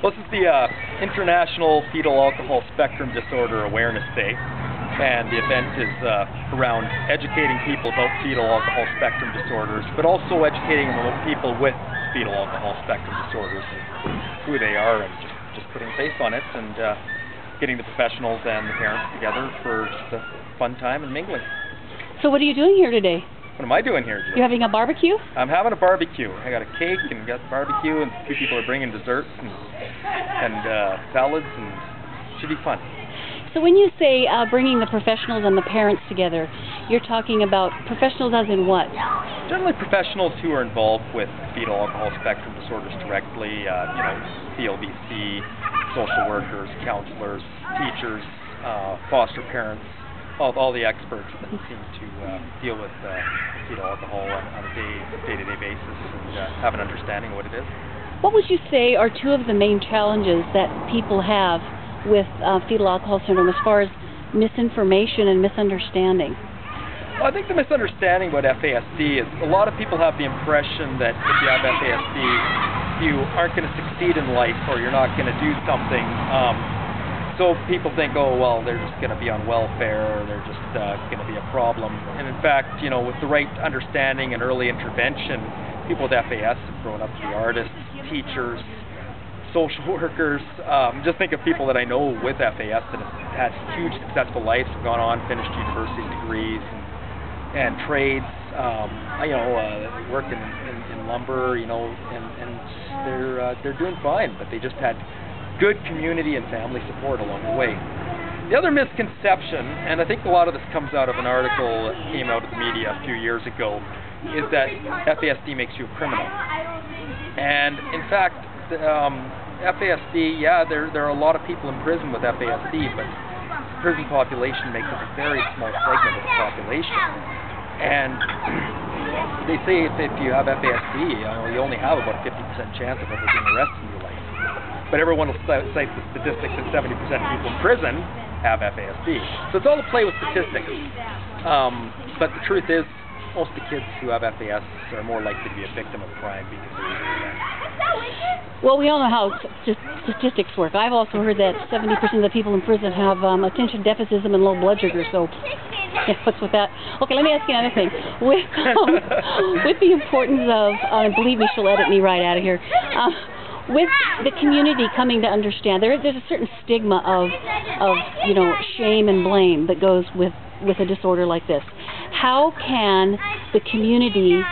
Well, this is the International Fetal Alcohol Spectrum Disorder Awareness Day, and the event is around educating people about fetal alcohol spectrum disorders, but also educating people with fetal alcohol spectrum disorders and who they are, and just putting a face on it, and getting the professionals and the parents together for just a fun time and mingling. So what are you doing here today? What am I doing here, Jill? You're having a barbecue? I'm having a barbecue. I got a cake and got barbecue, and a few people are bringing desserts and salads, and it should be fun. So when you say bringing the professionals and the parents together, you're talking about professionals as in what? Generally professionals who are involved with fetal alcohol spectrum disorders directly, CLBC, social workers, counselors, teachers, foster parents, all the experts that seem to deal with fetal alcohol on a day-to-day basis and have an understanding of what it is. What would you say are two of the main challenges that people have with fetal alcohol syndrome as far as misinformation and misunderstanding? Well, I think the misunderstanding about FASD is a lot of people have the impression that if you have FASD, you aren't going to succeed in life, or you're not going to do something. So people think, oh, well, they're just going to be on welfare, or they're just going to be a problem. And in fact, with the right understanding and early intervention, people with FAS have grown up to be artists, teachers, social workers. Just think of people that I know with FAS that have had huge successful lives, have gone on, finished university degrees and trades. Work in lumber, and they're doing fine, but they just had good community and family support along the way. The other misconception, and I think a lot of this comes out of an article that came out of the media a few years ago, is that FASD makes you a criminal. And in fact, FASD, there are a lot of people in prison with FASD, but the prison population makes up a very small segment of the population. And they say if you have FASD, you only have about a 50% chance of ever being arrested in your life. But everyone will cite the statistics that 70% of people in prison have FASD. So it's all to play with statistics. But the truth is, most of the kids who have FAS are more likely to be a victim of crime because they're easily arrested. Well, we all know how statistics work. I've also heard that 70% of the people in prison have attention deficit and low blood sugar, so yeah, what's with that? Okay, let me ask you another thing. With the importance of, and believe me, she'll edit me right out of here, with the community coming to understand, there's a certain stigma of shame and blame that goes with a disorder like this. How can the community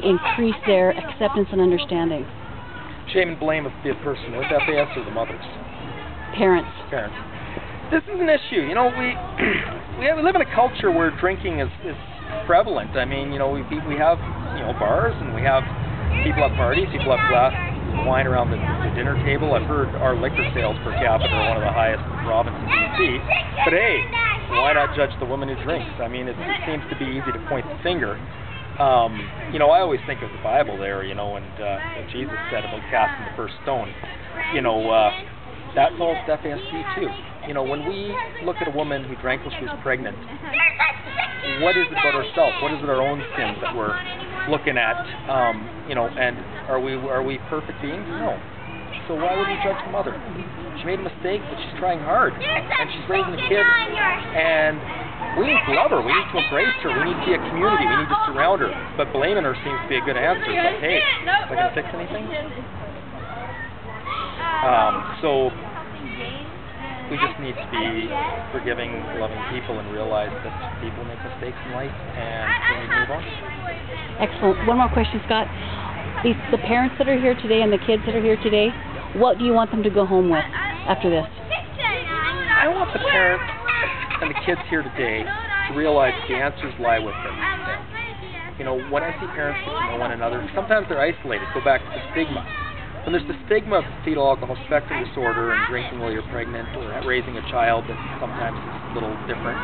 increase their acceptance and understanding? Shame and blame of the person with FAS or the mothers? Parents. This is an issue. We live in a culture where drinking is prevalent. I mean, we have bars, and we have people have parties, people have glasses of wine around the dinner table. I've heard our liquor sales per capita are one of the highest in the province in BC. But hey, why not judge the woman who drinks? I mean, it seems to be easy to point the finger. I always think of the Bible there, and what Jesus said about casting the first stone. That falls to FASD too. When we look at a woman who drank while she was pregnant, what is it about herself? What is it our own sins that we're looking at? And are we perfect beings? No. So why would we judge the mother? She made a mistake, but she's trying hard, and she's raising a kid, and we need to love her. We need to embrace her. We need to be a community. We need to surround her. But blaming her seems to be a good answer. It's like, hey, is that going to fix anything? So we just need to be forgiving, loving people, and realize that people make mistakes in life, and we need to move on. Excellent. One more question, Scott. The parents that are here today and the kids that are here today, what do you want them to go home with after this? I want the parents and the kids here today to realize the answers lie within them. When I see parents get to know one another, sometimes they're isolated. Go back to the stigma. When there's the stigma of fetal alcohol spectrum disorder and drinking while you're pregnant, or raising a child that sometimes is a little different,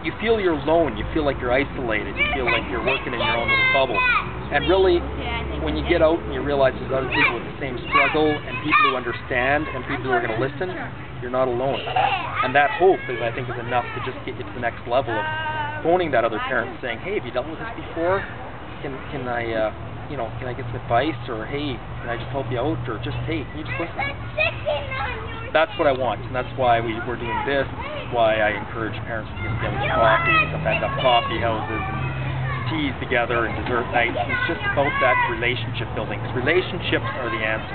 you feel you're alone. You feel like you're isolated. You feel like you're working in your own little bubble. And really, when you get out and you realize there's other people with the same struggle, and people who understand, and people who are going to listen, you're not alone. And that hope I think is enough to just get you to the next level of phoning that other parent, saying, hey, have you dealt with this before? Can I you know, can I get some advice, or hey, can I just help you out, or just hey, can you just listen? That's what I want, and that's why we're doing this. That's why I encourage parents to get together with coffee. We sometimes have coffee houses and teas together and dessert nights. It's just about that relationship building, because relationships are the answer.